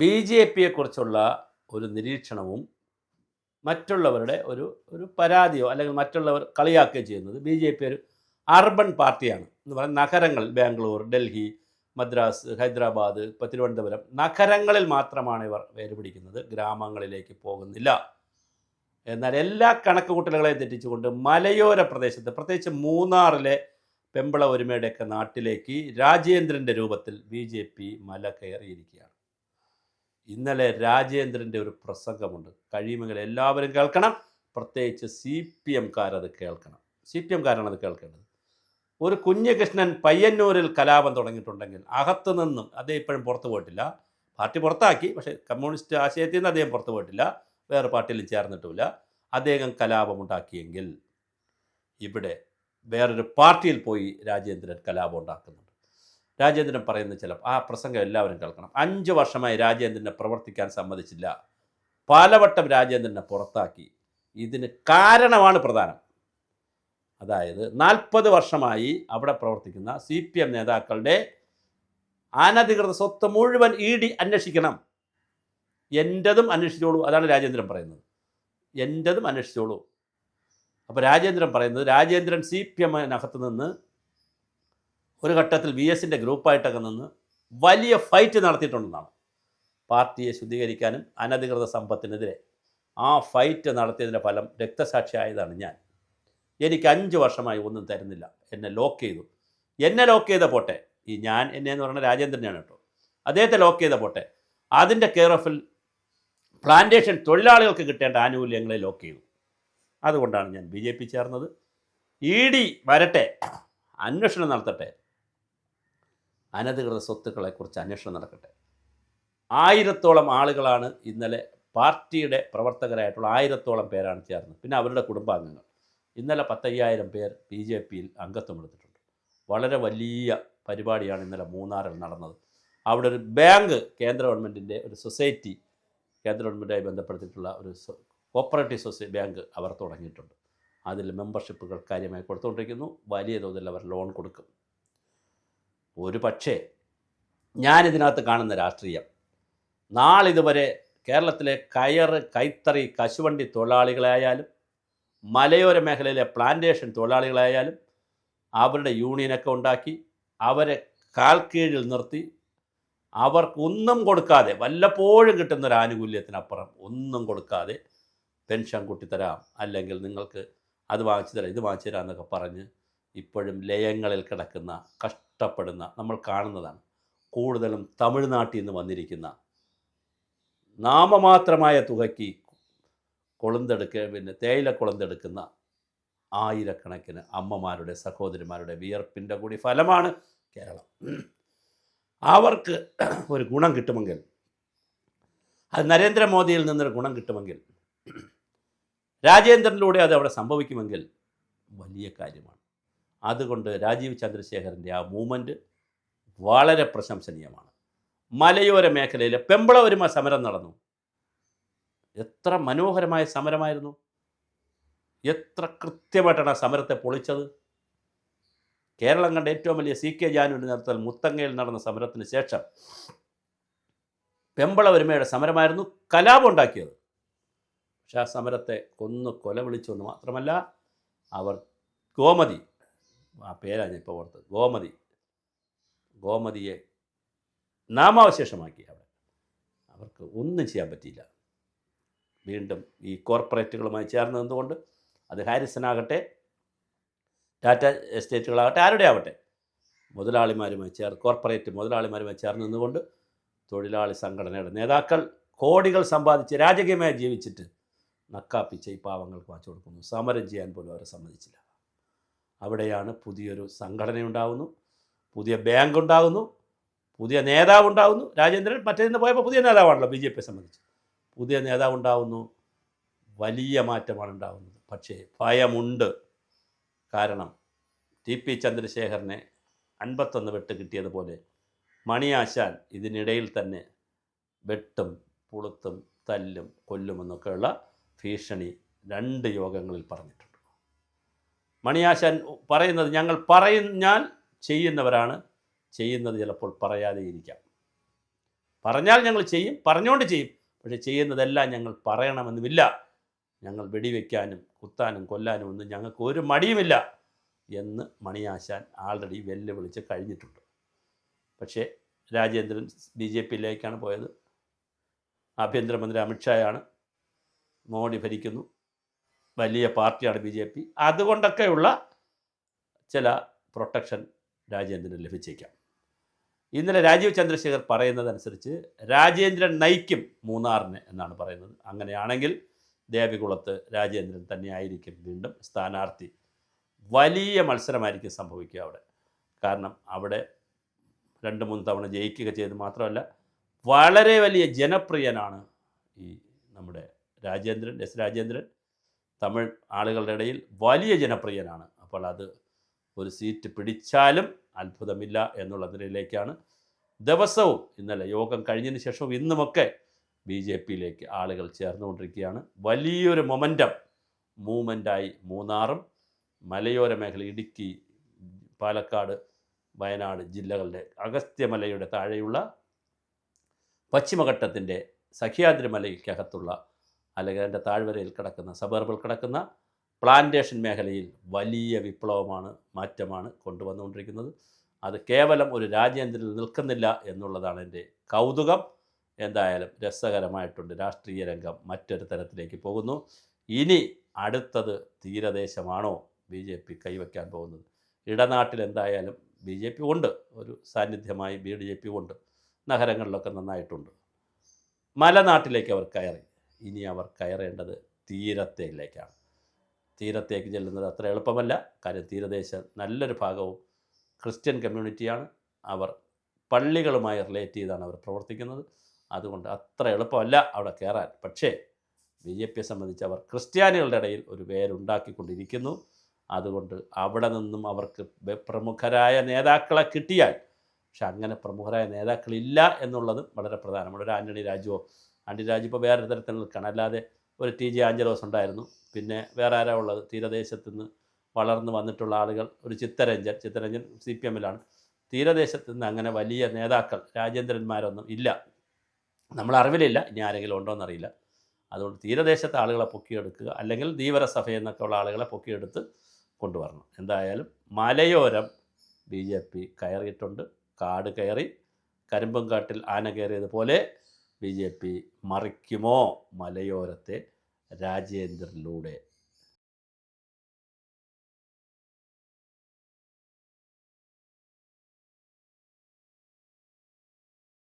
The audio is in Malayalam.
ബി ജെ പിയെക്കുറിച്ചുള്ള ഒരു നിരീക്ഷണവും മറ്റുള്ളവരുടെ ഒരു ഒരു പരാതിയോ അല്ലെങ്കിൽ മറ്റുള്ളവർ കളിയാക്കുകയോ ചെയ്യുന്നത് ബി ജെ പി ഒരു അർബൻ പാർട്ടിയാണ് എന്ന് പറയുന്നത്. നഗരങ്ങളിൽ ബാംഗ്ലൂർ, ഡൽഹി, മദ്രാസ്, ഹൈദരാബാദ്, ഇപ്പോൾ തിരുവനന്തപുരം നഗരങ്ങളിൽ മാത്രമാണ് ഇവർ വേരുപിടിക്കുന്നത്, ഗ്രാമങ്ങളിലേക്ക് പോകുന്നില്ല. എന്നാൽ എല്ലാ കണക്കുകൂട്ടലുകളെയും തെറ്റിച്ചുകൊണ്ട് മലയോര പ്രദേശത്ത്, പ്രത്യേകിച്ച് മൂന്നാറിലെ പെമ്പള ഒരുമയുടെയൊക്കെ നാട്ടിലേക്ക് രാജേന്ദ്രൻ്റെ രൂപത്തിൽ ബി ജെ പി മല കയറിയിരിക്കുകയാണ്. ഇന്നലെ രാജേന്ദ്രൻ്റെ ഒരു പ്രസംഗമുണ്ട്, കഴിയുമെങ്കിൽ എല്ലാവരും കേൾക്കണം, പ്രത്യേകിച്ച് സി പി എംകാരത് കേൾക്കണം. സി പി എംകാരാണ് അത് കേൾക്കേണ്ടത്. ഒരു കുഞ്ഞകൃഷ്ണൻ പയ്യന്നൂരിൽ കലാപം തുടങ്ങിയിട്ടുണ്ടെങ്കിൽ അകത്തു നിന്നും അദ്ദേഹം ഇപ്പോഴും പുറത്തു പോയിട്ടില്ല, പാർട്ടി പുറത്താക്കി, പക്ഷേ കമ്മ്യൂണിസ്റ്റ് ആശയത്തിൽ നിന്ന് അദ്ദേഹം പുറത്തു പോയിട്ടില്ല, വേറെ പാർട്ടിയിലും ചേർന്നിട്ടുമില്ല. അദ്ദേഹം കലാപമുണ്ടാക്കിയെങ്കിൽ ഇവിടെ വേറൊരു പാർട്ടിയിൽ പോയി രാജേന്ദ്രൻ കലാപം ഉണ്ടാക്കുന്നുണ്ട്. രാജേന്ദ്രൻ പറയുന്ന ചില ആ പ്രസംഗം എല്ലാവരും കേൾക്കണം. 5 വർഷമായി രാജേന്ദ്രനെ പ്രവർത്തിക്കാൻ സമ്മതിച്ചില്ല, പലവട്ടം രാജേന്ദ്രനെ പുറത്താക്കി. ഇതിന് കാരണമാണ് പ്രധാനം. അതായത് 40 വർഷമായി അവിടെ പ്രവർത്തിക്കുന്ന സി പി എം നേതാക്കളുടെ അനധികൃത സ്വത്ത് മുഴുവൻ ഇ ഡി അന്വേഷിക്കണം. എൻ്റെതും അന്വേഷിച്ചോളൂ, അതാണ് രാജേന്ദ്രൻ പറയുന്നത്. എൻ്റെതും അന്വേഷിച്ചോളൂ. അപ്പോൾ രാജേന്ദ്രൻ പറയുന്നത്, രാജേന്ദ്രൻ സി പി എമ്മിനകത്ത് നിന്ന് ഒരു ഘട്ടത്തിൽ വി എസിൻ്റെ ഗ്രൂപ്പായിട്ടൊക്കെ നിന്ന് വലിയ ഫൈറ്റ് നടത്തിയിട്ടുണ്ടെന്നാണ്. പാർട്ടിയെ ശുദ്ധീകരിക്കാനും അനധികൃത സമ്പത്തിനെതിരെ ആ ഫൈറ്റ് നടത്തിയതിൻ്റെ ഫലം രക്തസാക്ഷിയായതാണ് ഞാൻ. എനിക്ക് 5 വർഷമായി ഒന്നും തരുന്നില്ല, എന്നെ ലോക്ക് ചെയ്തു. എന്നെ ലോക്ക് ചെയ്ത പോട്ടെ, ഈ ഞാൻ എന്നെ എന്ന് പറയുന്ന രാജേന്ദ്രനാണ് കേട്ടോ, അദ്ദേഹത്തെ ലോക്ക് ചെയ്ത പോട്ടെ, അതിൻ്റെ കെയർ ഓഫിൽ പ്ലാന്റേഷൻ തൊഴിലാളികൾക്ക് കിട്ടേണ്ട ആനുകൂല്യങ്ങളെ ലോക്ക് ചെയ്തു. അതുകൊണ്ടാണ് ഞാൻ ബി ജെ പി ചേർന്നത്. ഇ ഡി വരട്ടെ, അന്വേഷണം നടത്തട്ടെ, അനധികൃത സ്വത്തുക്കളെക്കുറിച്ച് അന്വേഷണം നടക്കട്ടെ. 1000-ഓളം ആളുകളാണ് ഇന്നലെ പാർട്ടിയുടെ പ്രവർത്തകരായിട്ടുള്ള 1000-ഓളം പേരാണ് ചേർന്നത്, പിന്നെ അവരുടെ കുടുംബാംഗങ്ങൾ. ഇന്നലെ 10,000 പേർ ബി ജെ പിയിൽ അംഗത്വം എടുത്തിട്ടുണ്ട്. വളരെ വലിയ പരിപാടിയാണ് ഇന്നലെ മൂന്നാറിൽ നടന്നത്. അവിടെ ഒരു ബാങ്ക്, കേന്ദ്ര ഗവൺമെൻറ്റിൻ്റെ ഒരു സൊസൈറ്റി, കേന്ദ്ര ഗവൺമെൻറ്റുമായി ബന്ധപ്പെടുത്തിയിട്ടുള്ള ഒരു കോപ്പറേറ്റീവ് ബാങ്ക് അവർ തുടങ്ങിയിട്ടുണ്ട്. അതിൽ മെമ്പർഷിപ്പുകൾ കാര്യമായി കൊടുത്തുകൊണ്ടിരിക്കുന്നു. വലിയ തോതിൽ അവർ ലോൺ കൊടുക്കും. ഒരു പക്ഷേ ഞാനിതിനകത്ത് കാണുന്ന രാഷ്ട്രീയം, നാളിതുവരെ കേരളത്തിലെ കയറ്, കൈത്തറി, കശുവണ്ടി തൊഴിലാളികളായാലും മലയോര മേഖലയിലെ പ്ലാന്റേഷൻ തൊഴിലാളികളായാലും അവരുടെ യൂണിയനൊക്കെ ഉണ്ടാക്കി അവരെ കാൽ കീഴിൽ നിർത്തി അവർക്കൊന്നും കൊടുക്കാതെ, വല്ലപ്പോഴും കിട്ടുന്നൊരു ആനുകൂല്യത്തിനപ്പുറം ഒന്നും കൊടുക്കാതെ പെൻഷൻ കൂട്ടിത്തരാം, അല്ലെങ്കിൽ നിങ്ങൾക്ക് അത് വാങ്ങിച്ചു തരാം, ഇത് വാങ്ങിച്ചു തരാം എന്നൊക്കെ പറഞ്ഞ് ഇപ്പോഴും ലയങ്ങളിൽ കിടക്കുന്ന, കഷ്ടപ്പെടുന്ന നമ്മൾ കാണുന്നതാണ്. കൂടുതലും തമിഴ്നാട്ടിൽ നിന്ന് വന്നിരിക്കുന്ന നാമമാത്രമായ തുകയ്ക്ക് പിന്നെ തേയില കൊളുന്തെടുക്കുന്ന ആയിരക്കണക്കിന് അമ്മമാരുടെ, സഹോദരിമാരുടെ വിയർപ്പിൻ്റെ കൂടി ഫലമാണ് കേരളം. അവർക്ക് ഒരു ഗുണം കിട്ടുമെങ്കിൽ, അത് നരേന്ദ്രമോദിയിൽ നിന്നൊരു ഗുണം കിട്ടുമെങ്കിൽ, രാജേന്ദ്രനിലൂടെ അത് അവിടെ സംഭവിക്കുമെങ്കിൽ വലിയ കാര്യമാണ്. അതുകൊണ്ട് രാജീവ് ചന്ദ്രശേഖരൻ്റെ ആ മൂവ്മെൻറ്റ് വളരെ പ്രശംസനീയമാണ്. മലയോര മേഖലയിലെ പെമ്പള ഒരുമ സമരം നടന്നു. എത്ര മനോഹരമായ സമരമായിരുന്നു, എത്ര കൃത്യമായിട്ടാണ് ആ സമരത്തെ പൊളിച്ചത്. കേരളം കണ്ട ഏറ്റവും വലിയ സി കെ ജാനുവിൻ്റെ നേതൃത്വത്തിൽ മുത്തങ്ങയിൽ നടന്ന സമരത്തിന് ശേഷം പെമ്പള ഒരുമയുടെ സമരമായിരുന്നു കലാപം ഉണ്ടാക്കിയത്. പക്ഷെ ആ സമരത്തെ കൊല വിളിച്ചു എന്ന് മാത്രമല്ല, അവർ ഗോമതി, ആ പേരാണ് ഇപ്പോൾ ഓർത്തത്, ഗോമതിയെ നാമാവശേഷമാക്കി. അവർക്ക് ഒന്നും ചെയ്യാൻ പറ്റിയില്ല. വീണ്ടും ഈ കോർപ്പറേറ്റുകളുമായി ചേർന്ന് നിന്നുകൊണ്ട്, അത് ഹാരിസനാകട്ടെ, ടാറ്റ എസ്റ്റേറ്റുകളാകട്ടെ, ആരുടെ ആവട്ടെ, കോർപ്പറേറ്റ് മുതലാളിമാരുമായി ചേർന്ന് നിന്നുകൊണ്ട് തൊഴിലാളി സംഘടനയുടെ നേതാക്കൾ കോടികൾ സമ്പാദിച്ച് രാജകീയമായി ജീവിച്ചിട്ട് നക്കാപ്പിച്ച ഈ പാവങ്ങൾക്ക് വാങ്ങിച്ചു കൊടുക്കുന്നു. സമരം ചെയ്യാൻ പോലും അവരെ സമ്മതിച്ചില്ല. അവിടെയാണ് പുതിയൊരു സംഘടനയുണ്ടാകുന്നു, പുതിയ ബാങ്ക് ഉണ്ടാകുന്നു, പുതിയ നേതാവുണ്ടാകുന്നു. രാജേന്ദ്രൻ മറ്റേന്ന് പോയപ്പോൾ പുതിയ നേതാവാണല്ലോ ബി ജെ പിയെ സംബന്ധിച്ച്. പുതിയ നേതാവുണ്ടാകുന്നു, വലിയ മാറ്റമാണ് ഉണ്ടാകുന്നത്. പക്ഷേ ഭയമുണ്ട്. കാരണം ടി പി ചന്ദ്രശേഖരനെ 51 വെട്ട് കിട്ടിയതുപോലെ മണിയാശാൻ ഇതിനിടയിൽ തന്നെ വെട്ടും പുളുത്തും തല്ലും കൊല്ലുമെന്നൊക്കെയുള്ള ഭീഷണി 2 യോഗങ്ങളിൽ പറഞ്ഞിട്ടുണ്ട്. മണിയാശാൻ പറയുന്നത്, ഞങ്ങൾ പറഞ്ഞാൽ ചെയ്യുന്നവരാണ്, ചെയ്യുന്നത് ചിലപ്പോൾ പറയാതെ ഇരിക്കാം. പറഞ്ഞാൽ ഞങ്ങൾ ചെയ്യും, പറഞ്ഞുകൊണ്ട് ചെയ്യും. പക്ഷേ ചെയ്യുന്നതെല്ലാം ഞങ്ങൾ പറയണമെന്നുമില്ല. ഞങ്ങൾ വെടിവെക്കാനും കുത്താനും കൊല്ലാനും ഒന്നും ഞങ്ങൾക്ക് ഒരു മടിയുമില്ല എന്ന് മണിയാശാൻ ആൾറെഡി വെല്ലുവിളിച്ച് കഴിഞ്ഞിട്ടുണ്ട്. പക്ഷേ രാജേന്ദ്രൻ BJPയിലേക്കാണ് പോയത്. ആഭ്യന്തരമന്ത്രി അമിത്ഷായാണ്. മോഡി ഭരിക്കുന്നു, വലിയ പാർട്ടിയാണ് BJP. അതുകൊണ്ടൊക്കെയുള്ള ചില പ്രൊട്ടക്ഷൻ രാജേന്ദ്രന് ലഭിച്ചേക്കാം. ഇന്നലെ രാജീവ് ചന്ദ്രശേഖർ പറയുന്നതനുസരിച്ച് രാജേന്ദ്രൻ നയിക്കും മൂന്നാറിനെ എന്നാണ് പറയുന്നത്. അങ്ങനെയാണെങ്കിൽ ദേവികുളത്ത് രാജേന്ദ്രൻ തന്നെയായിരിക്കും വീണ്ടും സ്ഥാനാർത്ഥി. വലിയ മത്സരമായിരിക്കും സംഭവിക്കുക അവിടെ. കാരണം അവിടെ 2-3 തവണ ജയിക്കുക ചെയ്ത് മാത്രമല്ല, വളരെ വലിയ ജനപ്രിയനാണ് ഈ നമ്മുടെ രാജേന്ദ്രൻ, രാജേന്ദ്രൻ. തമിഴ് ആളുകളുടെ ഇടയിൽ വലിയ ജനപ്രിയനാണ്. അപ്പോൾ അത് ഒരു സീറ്റ് പിടിച്ചാലും അത്ഭുതമില്ല എന്നുള്ള നിലയിലേക്കാണ് ദിവസവും ഇന്നലെ യോഗം കഴിഞ്ഞതിന് ശേഷവും ഇന്നുമൊക്കെ BJPയിലേക്ക് ആളുകൾ ചേർന്നുകൊണ്ടിരിക്കുകയാണ്. വലിയൊരു മൂവ്മെൻറ്റായി മൂന്നാറും മലയോര മേഖല ഇടുക്കി, പാലക്കാട്, വയനാട് ജില്ലകളുടെ അഗസ്ത്യമലയുടെ താഴെയുള്ള പശ്ചിമഘട്ടത്തിൻ്റെ സഹ്യാദ്രി മലയ്ക്കകത്തുള്ള അല്ലെങ്കിൽ അതിൻ്റെ താഴ്വരയിൽ കിടക്കുന്ന സബർബിൽ കിടക്കുന്ന പ്ലാന്റേഷൻ മേഖലയിൽ വലിയ വിപ്ലവമാണ്, മാറ്റമാണ് കൊണ്ടുവന്നുകൊണ്ടിരിക്കുന്നത്. അത് കേവലം ഒരു രാജേന്ദ്രനിൽ നിൽക്കുന്നില്ല എന്നുള്ളതാണ് എൻ്റെ കൗതുകം. എന്തായാലും രസകരമായിട്ടുണ്ട്. രാഷ്ട്രീയ രംഗം മറ്റൊരു തരത്തിലേക്ക് പോകുന്നു. ഇനി അടുത്തത് തീരദേശമാണോ BJP കൈവയ്ക്കാൻ പോകുന്നത്? ഇടനാട്ടിൽ എന്തായാലും BJP ഉണ്ട്, ഒരു സാന്നിധ്യമായി BJP ഉണ്ട്, നഗരങ്ങളിലൊക്കെ നന്നായിട്ടുണ്ട്. മലനാട്ടിലേക്ക് അവർ കയറി. ഇനി അവർ കയറേണ്ടത് തീരത്തേക്കാണ്. തീരത്തേക്ക് ചെല്ലുന്നത് അത്ര എളുപ്പമല്ല. കാര്യം തീരദേശം നല്ലൊരു ഭാഗവും ക്രിസ്ത്യൻ കമ്മ്യൂണിറ്റിയാണ്. അവർ പള്ളികളുമായി റിലേറ്റ് ചെയ്താണ് അവർ പ്രവർത്തിക്കുന്നത്. അതുകൊണ്ട് അത്ര എളുപ്പമല്ല അവിടെ കയറാൻ. പക്ഷേ BJPയെ സംബന്ധിച്ച് അവർ ക്രിസ്ത്യാനികളുടെ ഇടയിൽ ഒരു വേരുണ്ടാക്കിക്കൊണ്ടിരിക്കുന്നു. അതുകൊണ്ട് അവിടെ നിന്നും അവർക്ക് പ്രമുഖരായ നേതാക്കളെ കിട്ടിയാൽ, പക്ഷെ അങ്ങനെ പ്രമുഖരായ നേതാക്കളില്ല എന്നുള്ളതും വളരെ പ്രധാനമാണ്. ഒരു ആൻ്റണി രാജുവോ, ഇപ്പോൾ വേറൊരു തരത്തിൽ നിൽക്കണം. അല്ലാതെ ഒരു TJ ആഞ്ചലോസ് ഉണ്ടായിരുന്നു. പിന്നെ വേറെ ആരാ ഉള്ളത്? തീരദേശത്ത് നിന്ന് വളർന്നു വന്നിട്ടുള്ള ആളുകൾ, ഒരു ചിത്തരഞ്ജൻ CPMലാണ്. തീരദേശത്ത് നിന്ന് അങ്ങനെ വലിയ നേതാക്കൾ രാജേന്ദ്രന്മാരൊന്നും ഇല്ല, നമ്മളറിവിലില്ല. ഇനി ആരെങ്കിലും ഉണ്ടോ എന്നറിയില്ല. അതുകൊണ്ട് തീരദേശത്തെ ആളുകളെ പൊക്കിയെടുക്കുക, അല്ലെങ്കിൽ ധീവര സഭയെന്നൊക്കെ ഉള്ള ആളുകളെ പൊക്കിയെടുത്ത് കൊണ്ടുവരണം. എന്തായാലും മലയോരം BJP കയറിയിട്ടുണ്ട്. കാട് കയറി, കരിമ്പുംകാട്ടിൽ ആന കയറിയതുപോലെ BJP മറിക്കുമോ മലയോരത്തെ രാജേന്ദ്രനിലൂടെ?